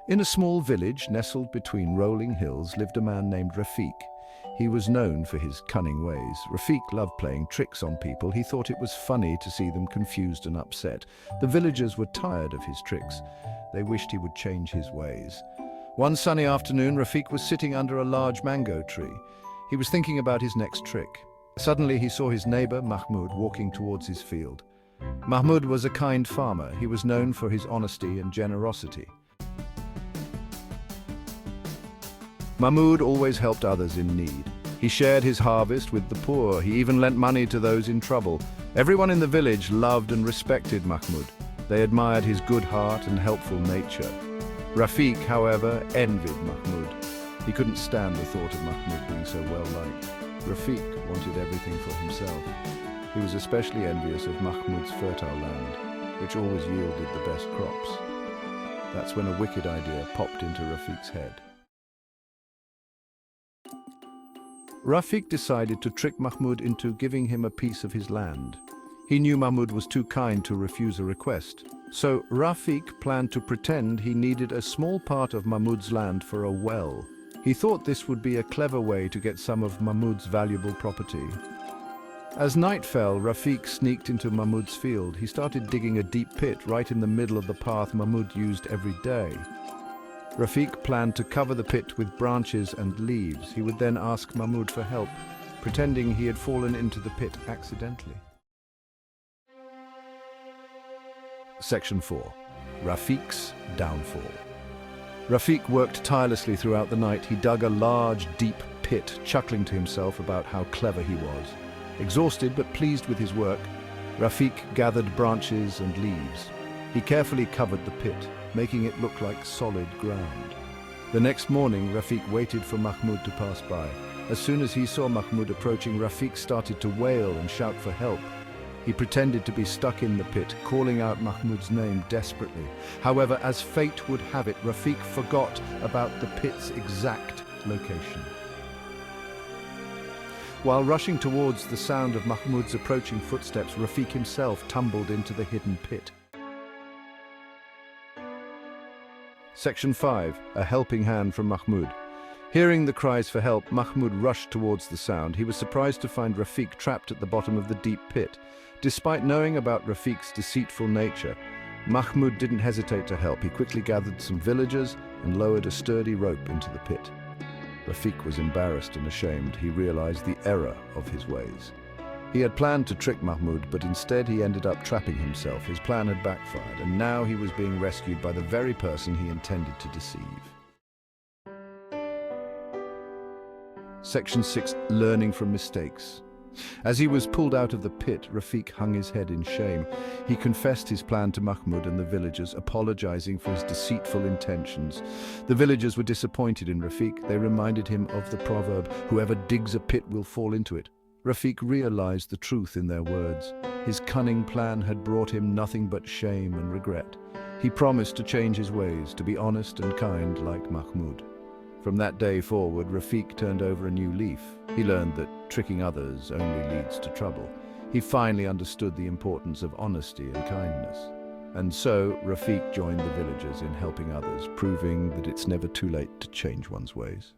In a small village nestled between rolling hills lived a man named Rafik. He was known for his cunning ways. Rafik loved playing tricks on people. He thought it was funny to see them confused and upset. The villagers were tired of his tricks. They wished he would change his ways. One sunny afternoon, Rafik was sitting under a large mango tree. He was thinking about his next trick. Suddenly he saw his neighbor, Mahmoud, walking towards his field. Mahmoud was a kind farmer. He was known for his honesty and generosity. Mahmoud always helped others in need. He shared his harvest with the poor. He even lent money to those in trouble. Everyone in the village loved and respected Mahmoud. They admired his good heart and helpful nature. Rafik, however, envied Mahmoud. He couldn't stand the thought of Mahmoud being so well-liked. Rafik wanted everything for himself. He was especially envious of Mahmoud's fertile land, which always yielded the best crops. That's when a wicked idea popped into Rafik's head. Rafik decided to trick Mahmoud into giving him a piece of his land. He knew Mahmoud was too kind to refuse a request. So Rafik planned to pretend he needed a small part of Mahmoud's land for a well. He thought this would be a clever way to get some of Mahmoud's valuable property. As night fell, Rafik sneaked into Mahmoud's field. He started digging a deep pit right in the middle of the path Mahmoud used every day. Rafik planned to cover the pit with branches and leaves. He would then ask Mahmoud for help, pretending he had fallen into the pit accidentally. Section 4. Rafik's downfall. Rafik worked tirelessly throughout the night. He dug a large, deep pit, chuckling to himself about how clever he was. Exhausted but pleased with his work, Rafik gathered branches and leaves. He carefully covered the pit, making it look like solid ground. The next morning, Rafik waited for Mahmoud to pass by. As soon as he saw Mahmoud approaching, Rafik started to wail and shout for help. He pretended to be stuck in the pit, calling out Mahmoud's name desperately. However, as fate would have it, Rafik forgot about the pit's exact location. While rushing towards the sound of Mahmoud's approaching footsteps, Rafik himself tumbled into the hidden pit. Section 5. A helping hand from Mahmoud. Hearing the cries for help, Mahmoud rushed towards the sound. He was surprised to find Rafik trapped at the bottom of the deep pit. Despite knowing about Rafik's deceitful nature, Mahmoud didn't hesitate to help. He quickly gathered some villagers and lowered a sturdy rope into the pit. Rafik was embarrassed and ashamed. He realized the error of his ways. He had planned to trick Mahmoud, but instead he ended up trapping himself. His plan had backfired, and now he was being rescued by the very person he intended to deceive. Section 6. Learning from mistakes. As he was pulled out of the pit, Rafik hung his head in shame. He confessed his plan to Mahmoud and the villagers, apologizing for his deceitful intentions. The villagers were disappointed in Rafik. They reminded him of the proverb, "Whoever digs a pit will fall into it." Rafik realized the truth in their words. His cunning plan had brought him nothing but shame and regret. He promised to change his ways, to be honest and kind like Mahmoud. From that day forward, Rafik turned over a new leaf. He learned that tricking others only leads to trouble. He finally understood the importance of honesty and kindness. And so, Rafik joined the villagers in helping others, proving that it's never too late to change one's ways.